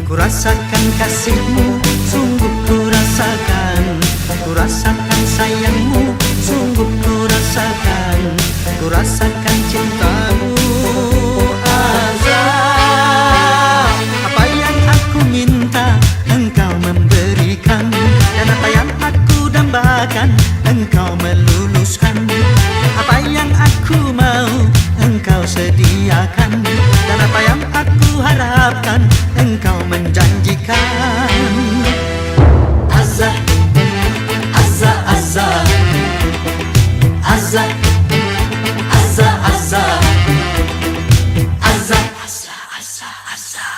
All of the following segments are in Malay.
Ku rasakan kasihmu, sungguh ku rasakan. Ku rasakan sayangmu, sungguh ku rasakan. Ku rasakan cintamu, Azah. Apa yang aku minta, engkau memberikan. Dan apa yang aku dambakan, engkau meluluskan. Apa yang aku mau, engkau sediakan. Dan apa yang aku harapkan, engkau menjanjikan. Azah, Azah, Azah, Azah, Azah, Azah, Azah, Azah, Azah, Azah.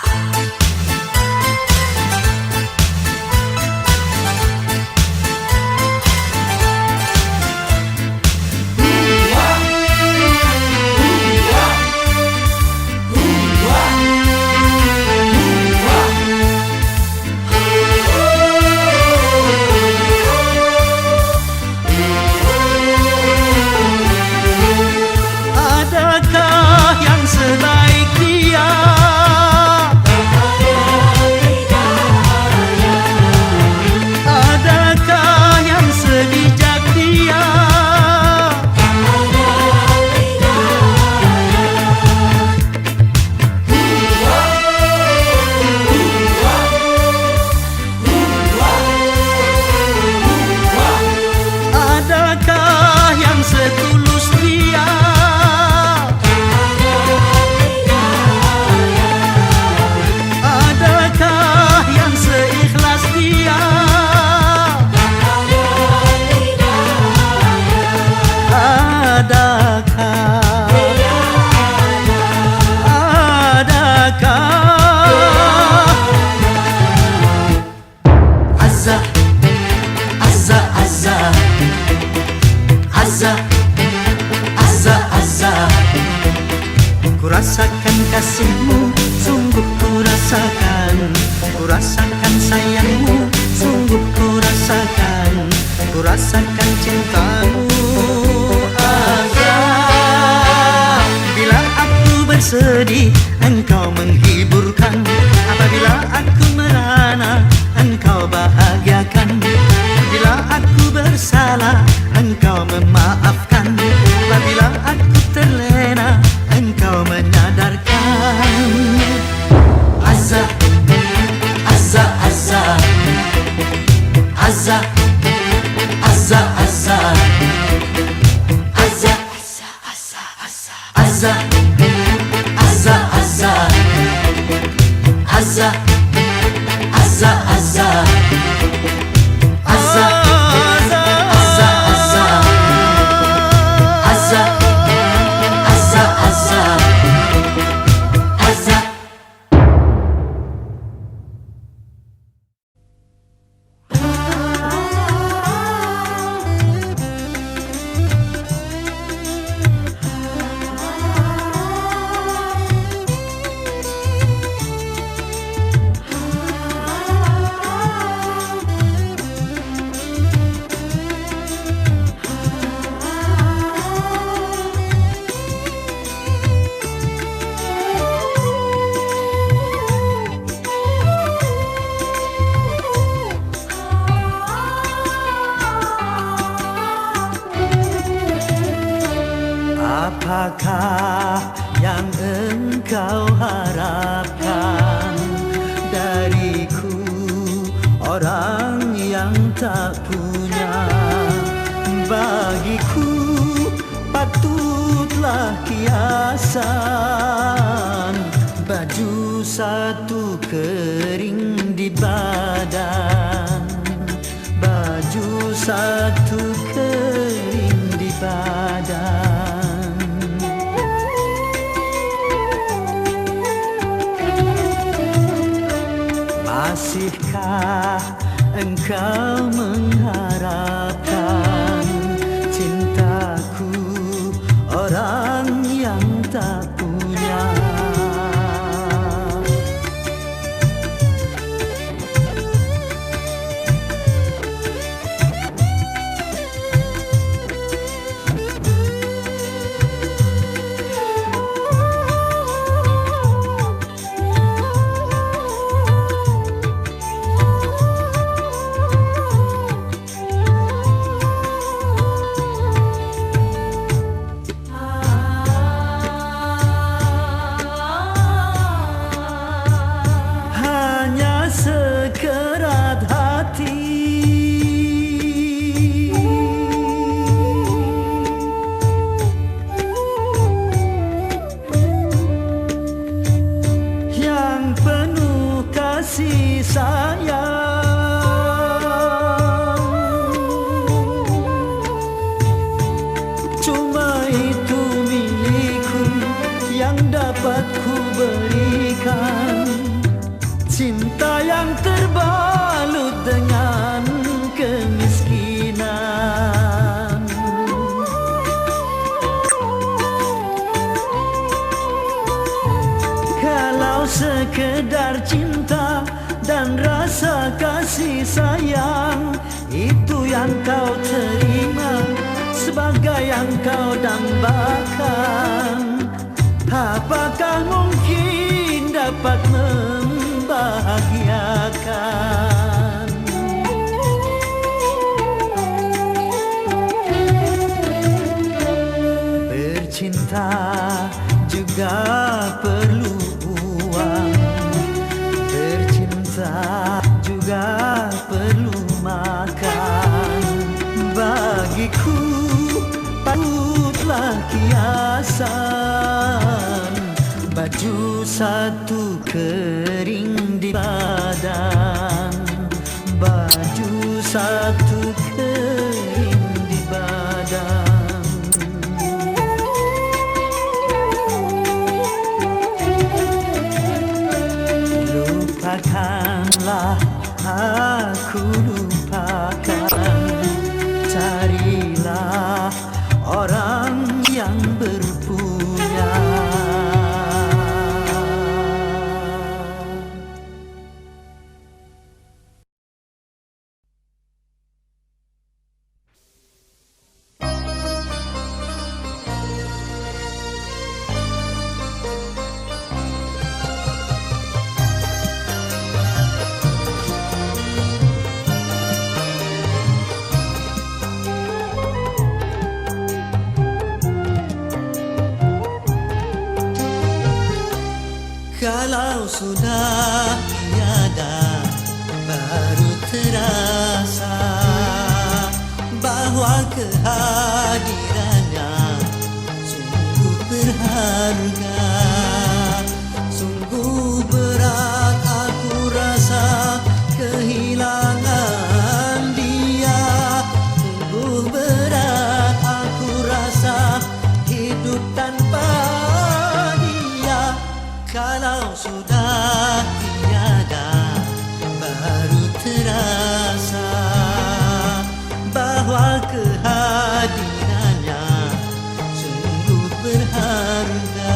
Azah, Azah, Azah, Azah, Azah, Azah. Ku rasakan kasihmu, sungguh ku rasakan. Ku rasakan sayangmu, sungguh ku rasakan. Ku rasakan cintamu, Azah. Bila aku bersedih, engkau menghiburkan. Apabila aku merana, engkau bahagiakan. Bila aku bersalah, engkau memaafkan. Apabila aku terlena, engkau menyadarkan. Azah, Azah, Azah, Azah, Azah, Azah, Azah, Azah, Azah, Azah, Azah, Azah, Azah, Azah, Azah, Azah, Azah, Azah, Azah. Apakah yang engkau harapkan dariku, orang yang tak punya? Bagiku patutlah kiasan, baju satu kering di bawah satu kering di badan. Masihkah engkau mengharapkan cintaku, orang yang tak punya? Sekerat hati yang penuh kasih sayang, cuma itu milikku yang dapat ku berikan. Cinta yang terbalut dengan kemiskinan. Kalau sekedar cinta dan rasa kasih sayang, itu yang kau terima sebagai yang kau dambakan, apakah mungkin dapat membahagiakan? Bercinta juga perlu uang, bercinta juga perlu makan. Bagiku patutlah kiasan baju satu kering di badan, baju satu kering di badan. Lupakanlah aku, lupakan, carilah orang yang berpunya. Kalau sudah tiada, baru terasa bahwa kehadirannya sungguh berharga. Sungguh berat aku rasa kehilangan dia. Sungguh berat aku rasa hidup tanpa dia. Kalau sudah tiada, baru terasa bahwa kehadirannya sungguh berharga.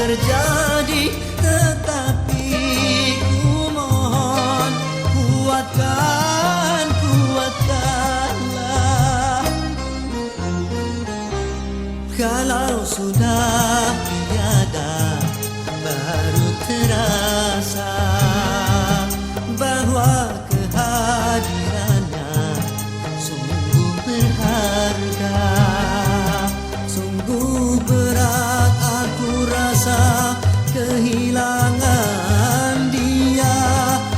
terjadi, tetapi ku mohon kuatkan, kuatkanlah. Kalau sudah tiada, baru terasa bahwa kehadirannya sungguh berharga. Sungguh berat aku rasa kehilangan dia.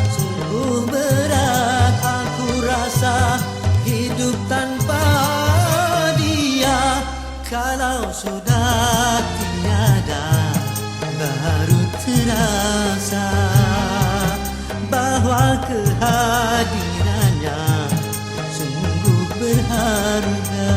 Sungguh berat aku rasa hidup tanpa dia. Kalau sudah tiada, baru terasa bahwa kehadirannya sungguh berharga.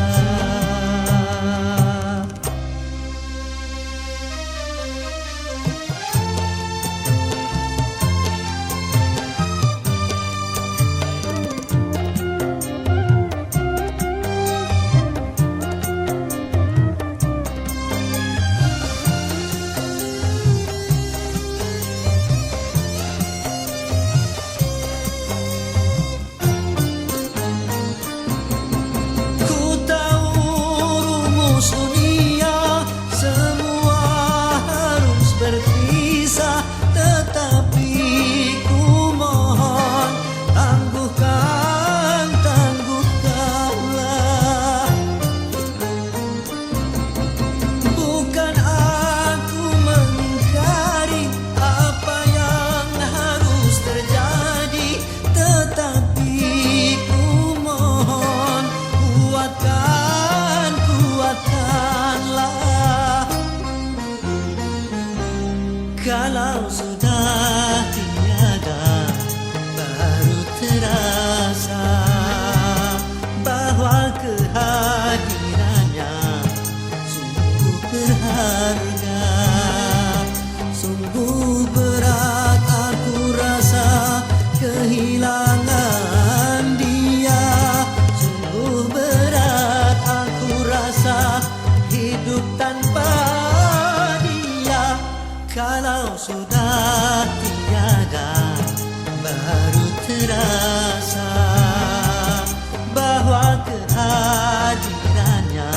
Kalau sudah tiada, baru terasa bahwa kehadirannya sungguh berharga. Sungguh berat aku rasa kehilangan dia. Sungguh berat aku rasa hidup tanpa dia. Kalau sudah tiada, baru terasa bahwa kehadirannya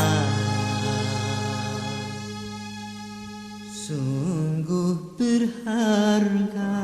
sungguh berharga.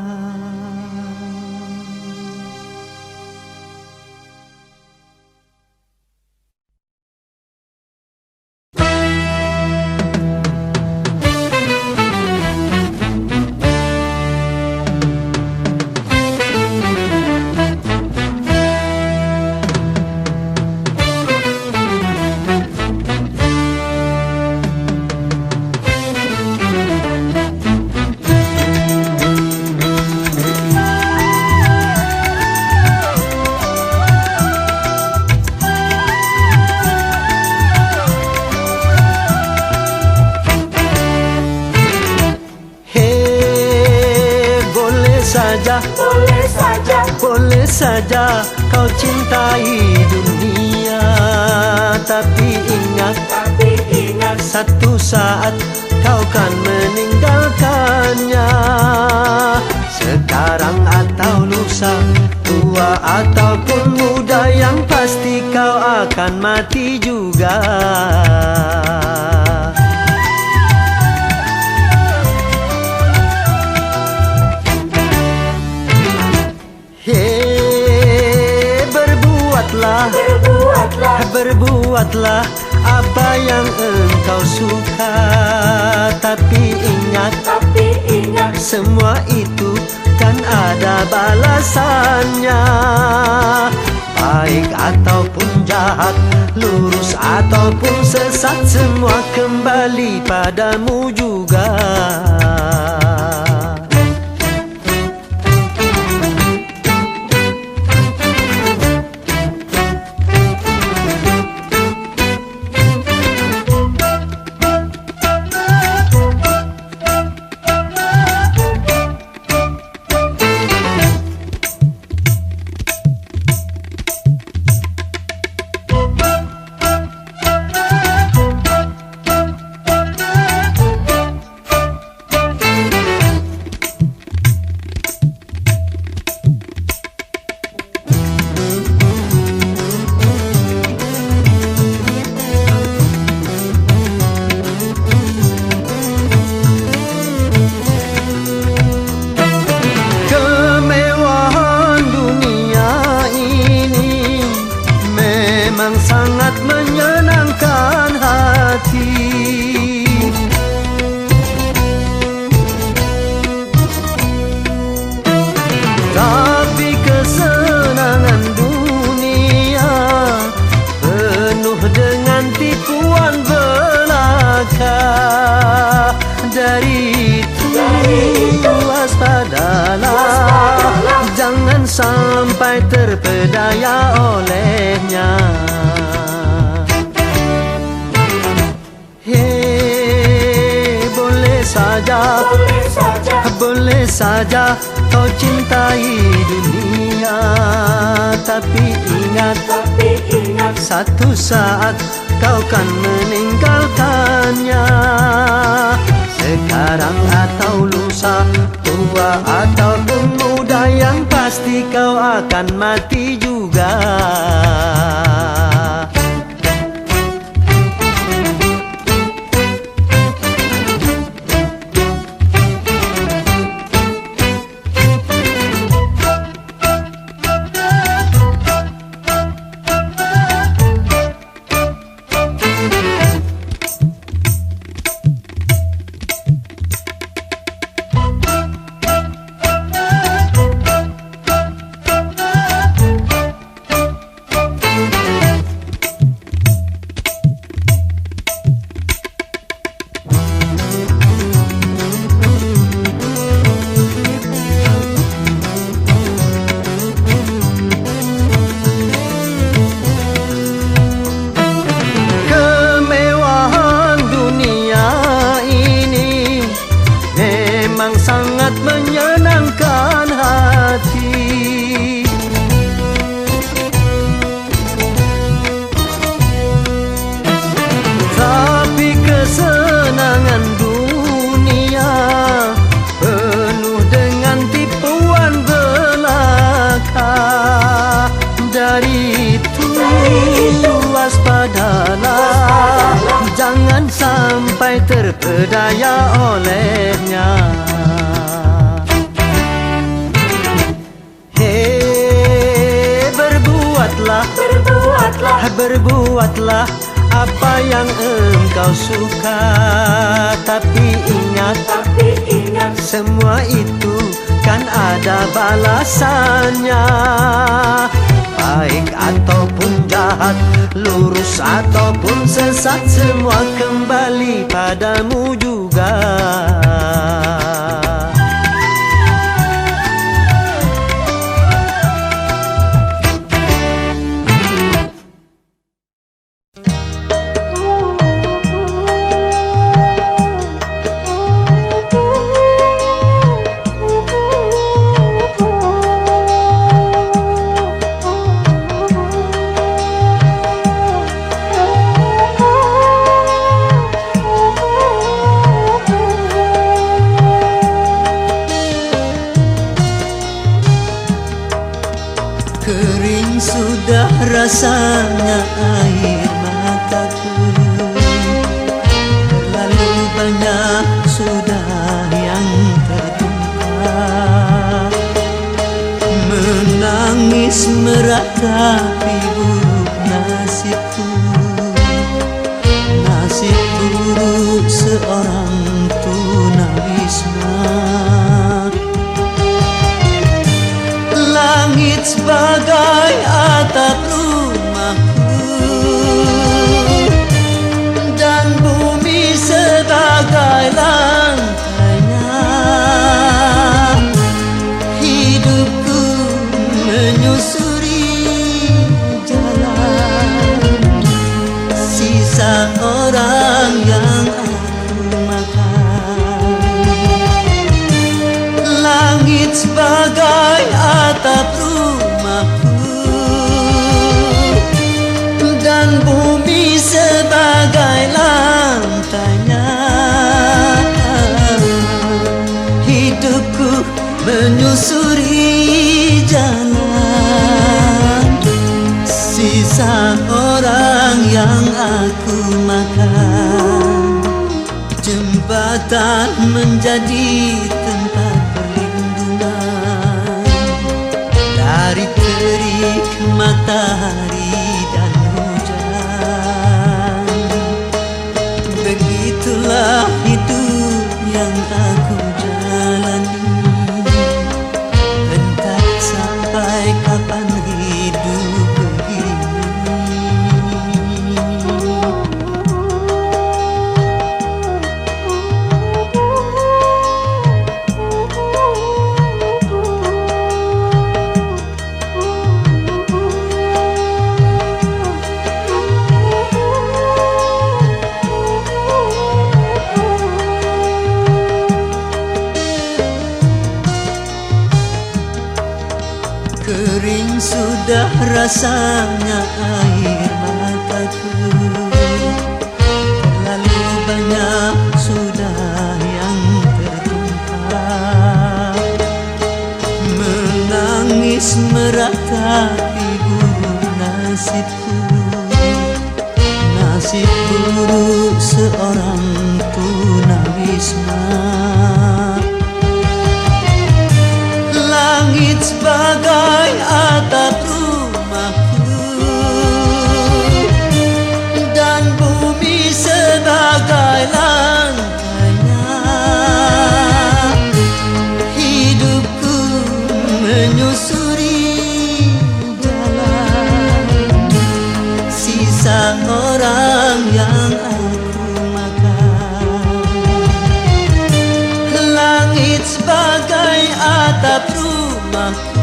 Boleh saja kau cintai dunia, tapi ingat satu saat kau kan meninggalkannya. Sekarang atau lusa, tua ataupun muda, yang pasti kau akan mati juga. Berbuatlah apa yang engkau suka, tapi ingat semua itu kan ada balasannya. Baik ataupun jahat, lurus ataupun sesat, semua kembali padamu juga. memang sangat menyenangkan hati. Tapi kesenangan dunia penuh dengan tipuan belaka. Dari itu waspadalah, jangan sampai terpedaya olehnya. Hei, boleh saja kau cintai dunia, tapi ingat satu saat kau kan meninggalkannya. Sekarang atau lusa, tua ataupun muda, yang pasti kau akan mati juga. Sangat menyenangkan hati. Tapi kesenangan dunia penuh dengan tipuan belaka. Dari itu waspadalah, jangan sampai terpedaya olehnya. Berbuatlah apa yang engkau suka, tapi ingat semua itu kan ada balasannya. Baik ataupun jahat, lurus ataupun sesat, semua kembali padamu juga. Kering sudah rasanya air mataku, terlalu banyak sudah yang tertumpah. Menangis meratapi buruk nasibku, nasib buruk seorang tunawisma. Langit sebagai atap rumahku, dan bumi sebagai lantainya. Hidupku menyusuri jalan sisa orang yang aku makan. Langit sebagai atap rumahku, dan bumi sebagai lantainya. Hidupku menyusuri jalan sisa orang yang aku makan. Jembatan menjadi tempat perlindungan dari terik matahari dan hujan. sudah rasanya air mataku. Terlalu banyak sudah yang tertumpah, menangis meratapi buruk nasibku. Nasib buruk seorang tunawisma. Langit sebagai atap rumahku, dan bumi sebagai lantainya. Hidupku menyusuri jalan sisa orang yang aku makan. Langit sebagai atap rumahku,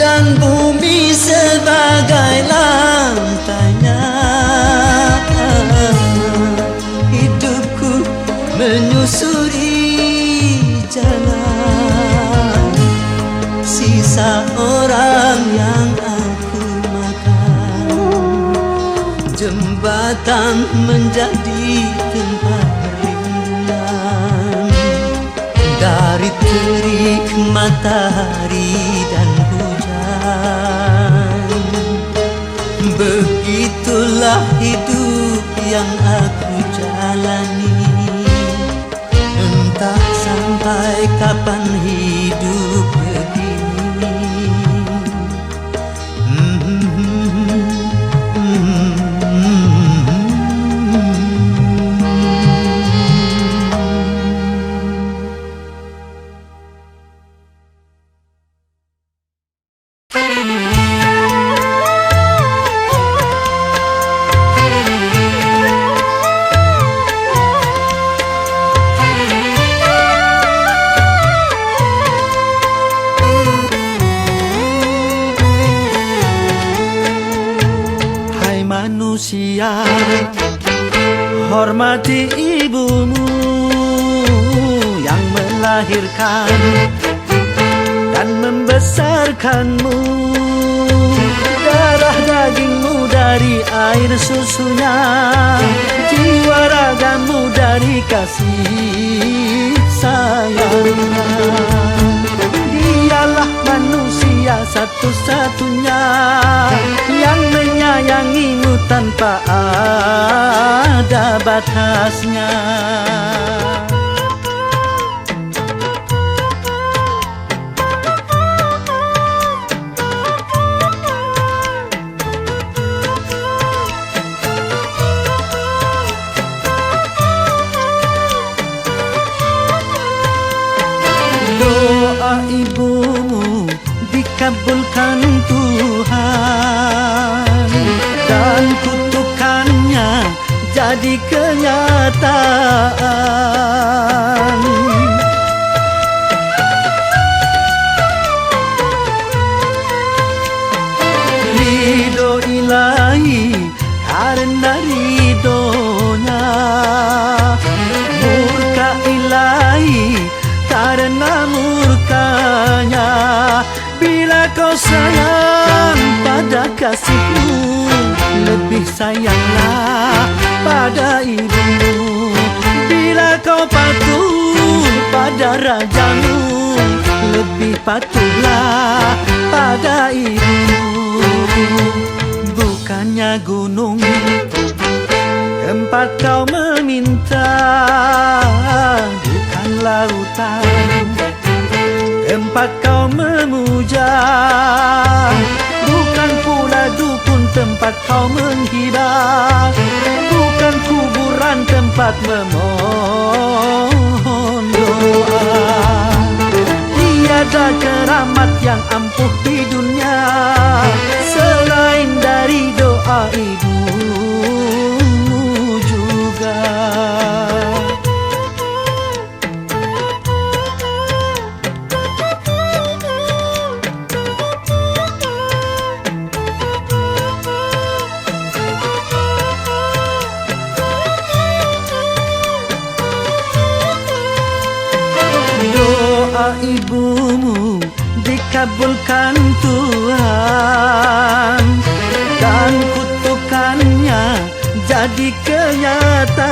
dan bumi sebagai lantainya. Hidupku menyusuri jalan sisa orang yang aku makan. Jembatan menjadi tempat perlindungan dari terik matahari dan hujan. Begitulah hidup yang aku jalani, entah sampai kapan hidup begini. Manusia, hormati ibumu yang melahirkan dan membesarkanmu. Darah dagingmu dari air susunya, jiwa ragamu dari kasih sayangnya. Dialah manusia satu-satunya yang menyayangimu tanpa ada batasnya. Doa ibumu dikabulkan Tuhan, dan kutukannya jadi kenyataan. Ridho ilahi karena ridhonya, murka ilahi karena murkanya. Bila kau sayang pada kasihmu, lebih sayanglah pada ibumu. Bila kau patuh pada rajamu, lebih patuhlah pada ibumu. Bukannya gunung tempat kau meminta, bukan lautan tempat kau memuja, bukan pula dukun tempat kau menghibah, bukan kuburan tempat memohon doa. Tiada keramat yang ampuh di dunia selain dari doa ibumu juga. Doa ibumu kabulkan Tuhan, dan kutukannya jadi kenyataan.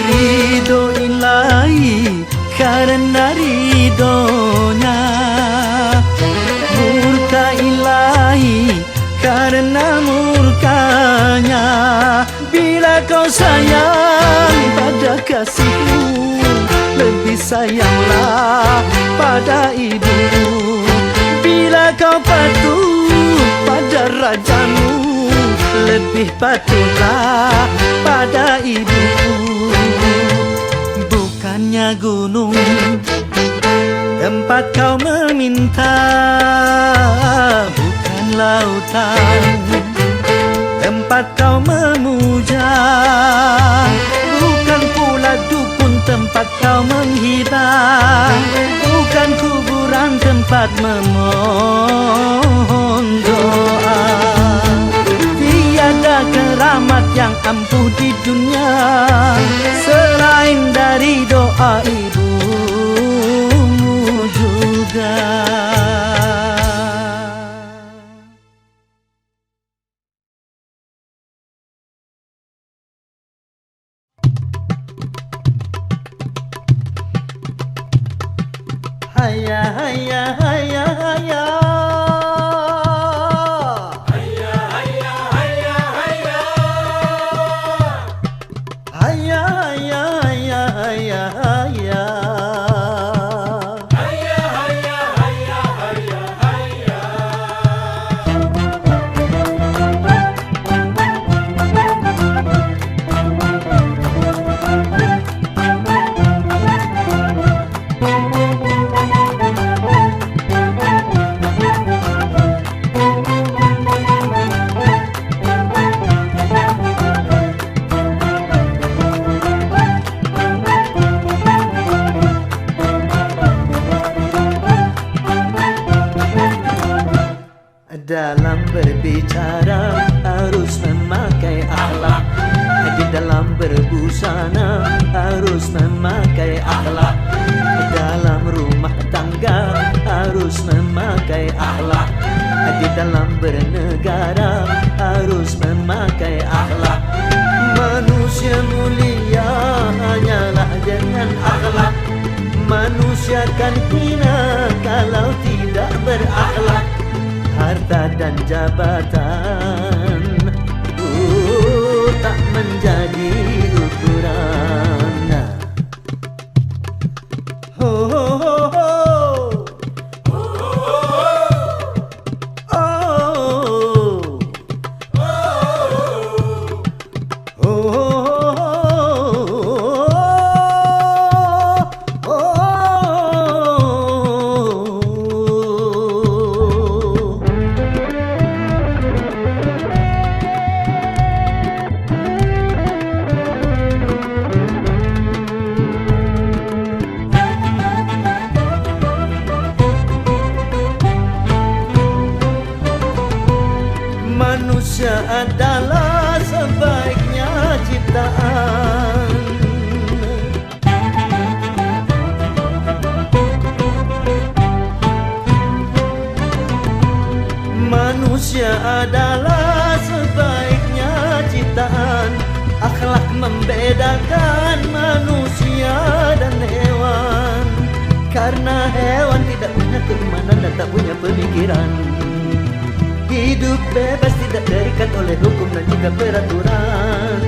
Ridho ilahi karena ridhonya, murka ilahi karena murkanya. Bila kau sayang pada kasihmu, lebih sayanglah pada ibumu. Bila kau patuh pada rajamu, lebih patuhlah pada ibumu. Bukannya gunung tempat kau meminta, bukan lautan tempat kau memuja, bukan pula dukun tempat kau menghibah, bukan kuburan tempat memohon doa. Tiada keramat yang ampuh di dunia selain dari doa ibumu juga. Haya haya haya haya, haya haya haya haya, haya haya haya haya haya, haya haya haya haya haya. Dalam berbicara harus memakai akhlak, di dalam berbusana harus memakai akhlak, dalam rumah tangga harus memakai akhlak, di dalam bernegara harus memakai akhlak. Manusia mulia hanyalah dengan akhlak, manusia kan hina kalau tidak berakhlak. Harta dan jabatan tak menjadi ukuran. Ho ho ho ho, ho ho ho, ho manusia adalah sebaiknya ciptaan. Manusia adalah sebaiknya ciptaan. Akhlak membedakan manusia dan hewan, karena hewan tidak punya keimanan dan tak punya pemikiran. Hidup bebas tidak terikat oleh hukum dan juga peraturan.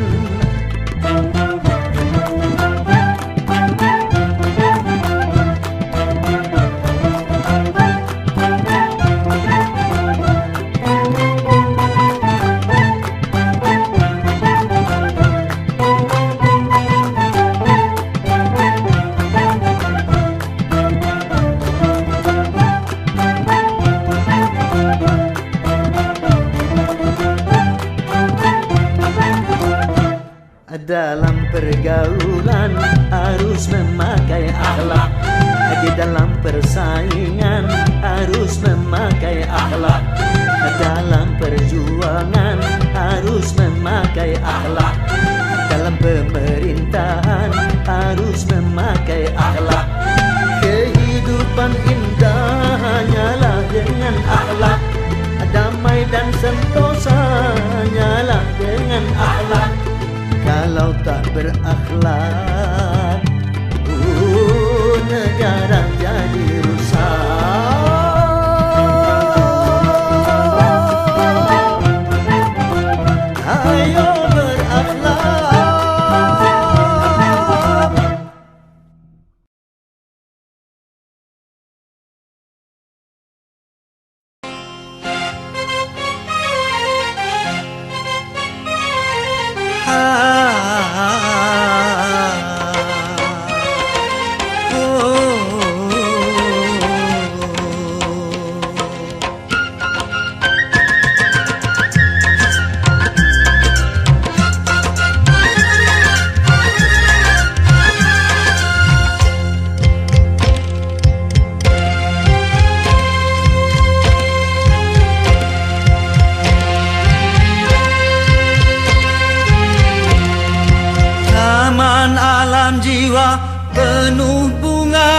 Dalam pergaulan harus memakai akhlak, di dalam persaingan harus memakai akhlak, dalam perjuangan harus memakai akhlak, pemerintahan harus memakai akhlak. Kehidupan indah hanyalah dengan akhlak, damai dan sentosa hanyalah dengan akhlak. Kalau tak berakhlak, negara jadi rusak. Ayo berakhlak. Jiwa penuh bunga,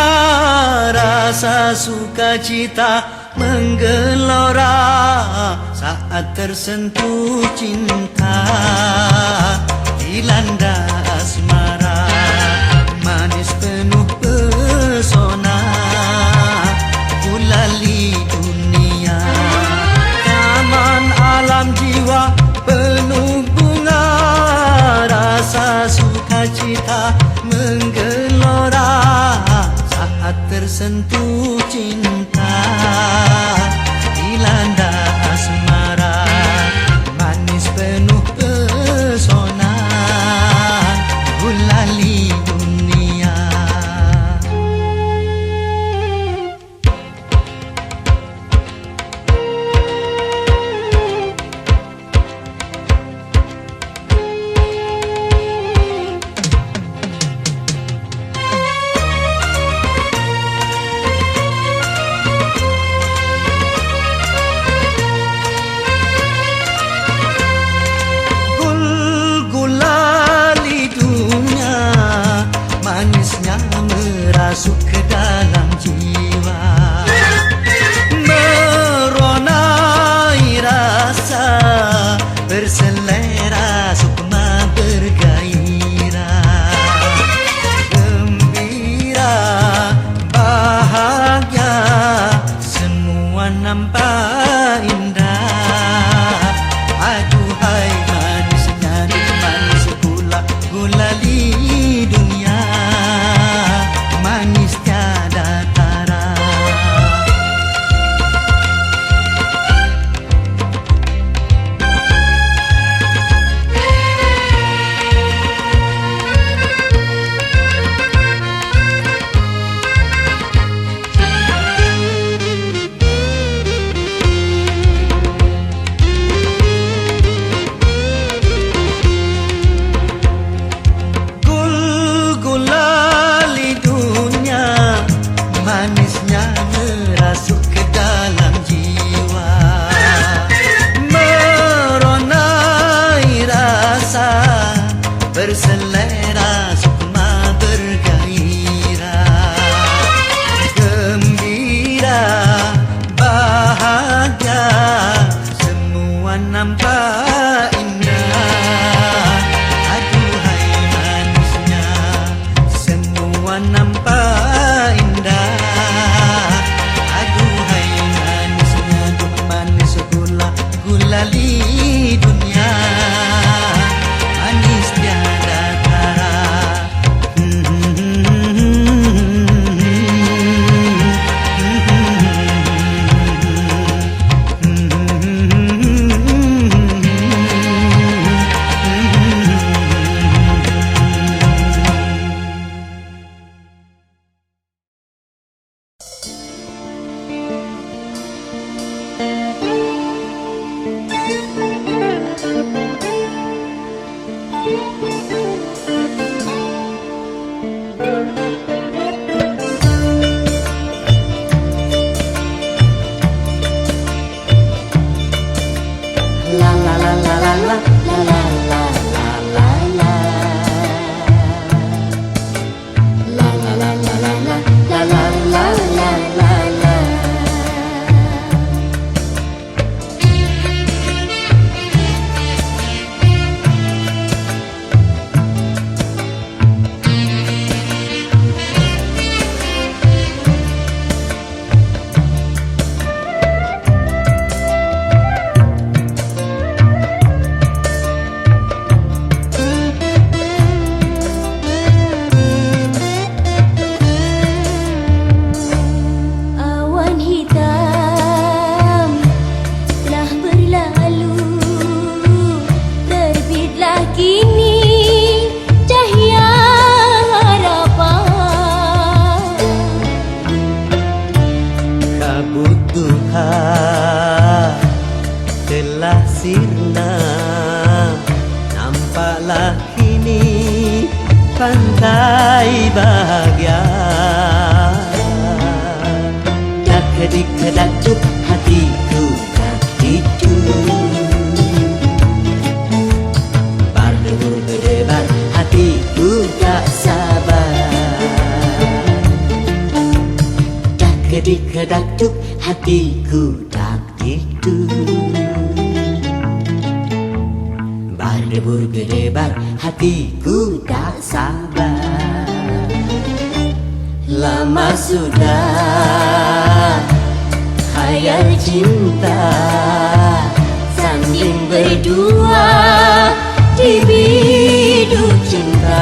rasa sukacita menggelora saat tersentuh cinta, dilanda asmara, manis penuh pesona, gulali dunia. Taman alam jiwa penuh bunga, rasa sukacita menggelora saat tersentuh cinta, dilanda asmara, manis penuh pesona, gulali dunia. Merasuk ke dalam jiwa, meronai rasa, berselera sukma bergairah, gembira, bahagia, semua nampak indah. Aduhai manisnya di manis gula, gulali dunia, manis tiada tara. Manisnya merasuk ke dalam jiwa, meronai rasa, berselera sukma bergairah, gembira, bahagia, semua nampak indah. Aduhai manisnya, semua nampak indah. Gulali dunia, manis tiada tara. Berkedik kedakduk hatiku tak itu. Berdebur berdebar hatiku tak sabar. Lama sudah khayal cinta sanding berdua di biduk cinta.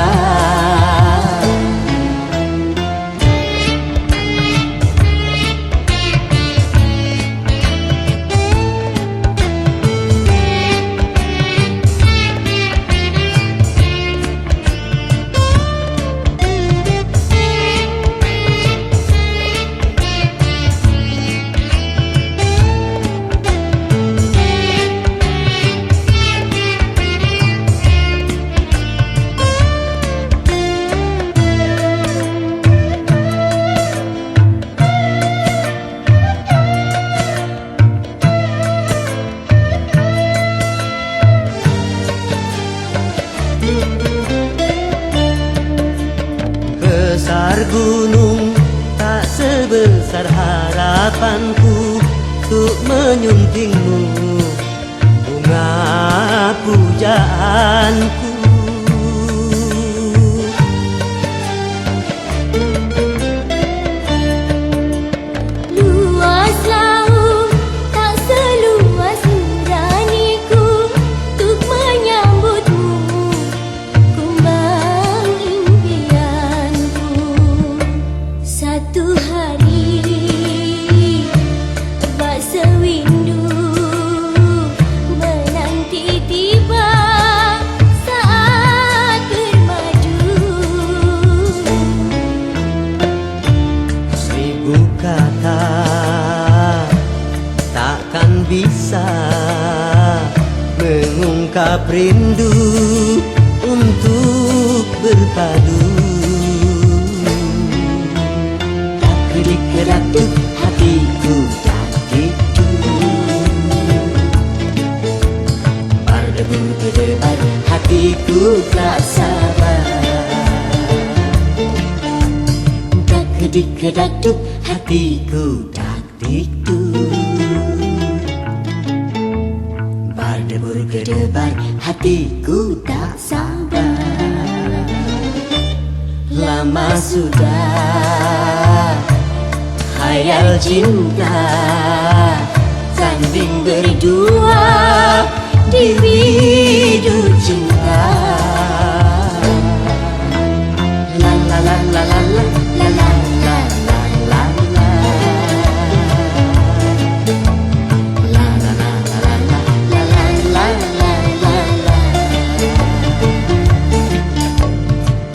Besar gunung tak sebesar harapanku untuk menyuntingmu bunga pujaanku. Luas laut tak seluas nuraniku untuk menyambutmu kumbang impianku. Satu hari bak sewindu menanti tiba saat bermadu. Seribu kata takkan bisa mengungkap rindu untuk berpadu. Berkedik kedakduk hatiku tak itu. Berdebur berdebar hatiku tak sabar. Berkedik kedakduk hatiku tak itu. Berdebur berdebar hatiku tak sabar. Lama sudah khayal cinta sanding berdua di biduk cinta. La la la la la la la la la la la la. La la la la la la la la la la la.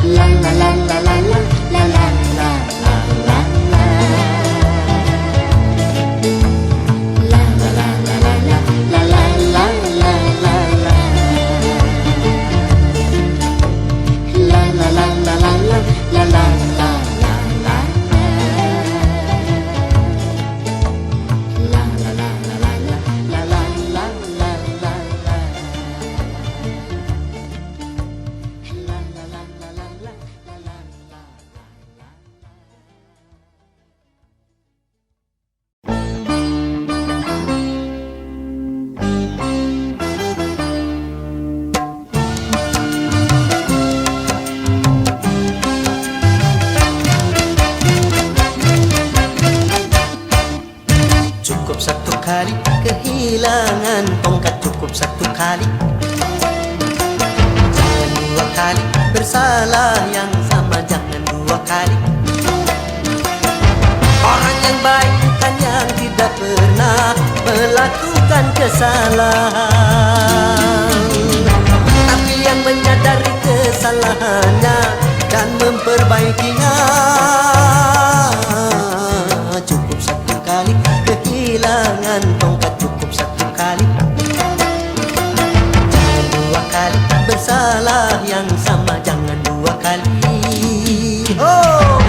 La la la la la la la la la la la. La la la la la la la la la la la la. La la la la la la la la la la la. La la la la la la la la la la la. La la la la la la la la la. Cukup satu kali kehilangan tongkat, cukup satu kali. Jangan dua kali bersalah yang sama, jangan dua kali. Orang yang baik kan yang tidak pernah melakukan kesalahan, tapi yang menyadari kesalahannya dan memperbaikinya. Cukup satu kali kehilangan tongkat, cukup satu kali. Jangan dua kali bersalah yang sama, jangan dua kali. Oh!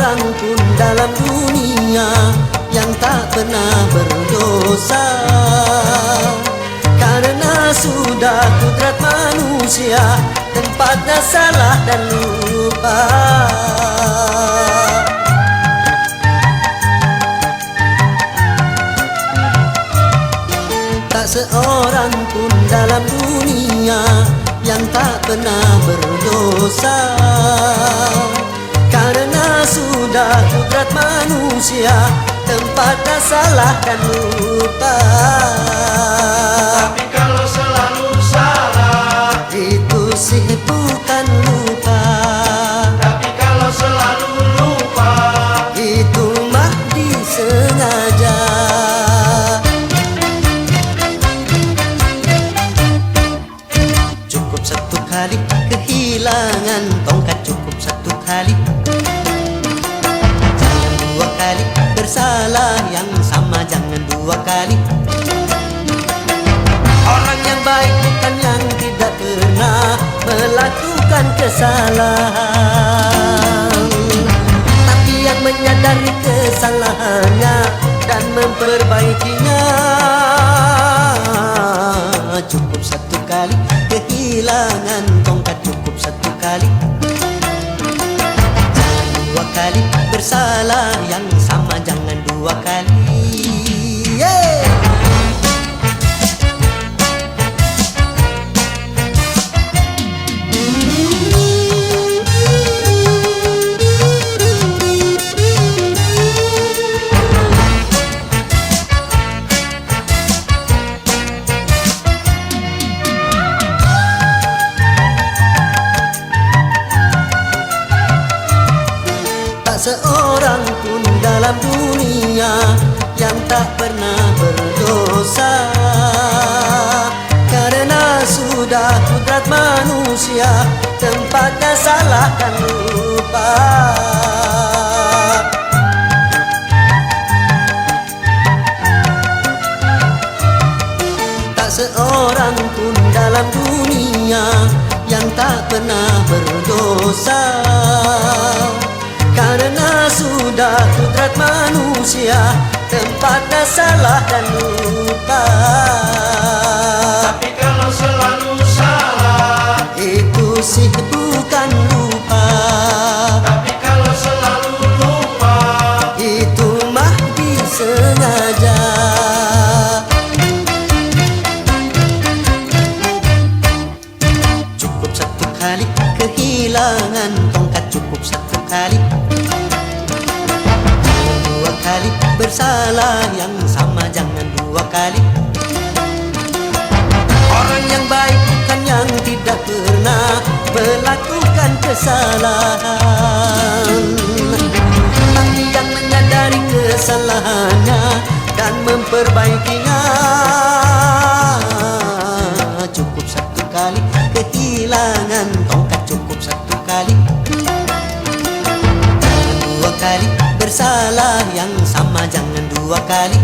seorang pun dalam dunia yang tak pernah berdosa, karena sudah kudrat manusia tempatnya salah dan lupa. Tak seorang pun dalam dunia yang tak pernah berdosa, karena sudah kudrat manusia tempatnya salah dan lupa. Tapi kalau selalu salah, itu sih bukan lupa. tapi kalau selalu lupa, Itu mah disengaja. Cukup satu kali kehilangan tongkat, cukup satu kali. Jangan dua kali bersalah yang sama, jangan dua kali. Orang yang baik bukan yang tidak pernah melakukan kesalahan, tapi yang menyadari kesalahannya dan memperbaikinya. Cukup satu kali kehilangan tongkat, cukup satu kali. Jangan dua kali bersalah yang sama, jangan dua kali. Yeah! Tak seorang pun dalam dunia yang tak pernah berdosa, karena sudah kudrat manusia tempatnya salah dan lupa. Tak seorang pun dalam dunia yang tak pernah berdosa, karena sudah kudrat manusia tempatnya salah dan lupa. tapi kalau selalu salah, Itu sih bukan lupa. tapi kalau selalu lupa, Itu mah disengaja. Cukup satu kali kehilangan tongkat, cukup satu kali. Jangan dua kali bersalah yang sama, jangan dua kali. Orang yang baik bukan yang tidak pernah melakukan kesalahan, tapi yang menyadari kesalahannya dan memperbaikinya. Cukup satu kali kehilangan tongkat, cukup satu kali. Jangan dua kali bersalah yang sama, jangan dua kali.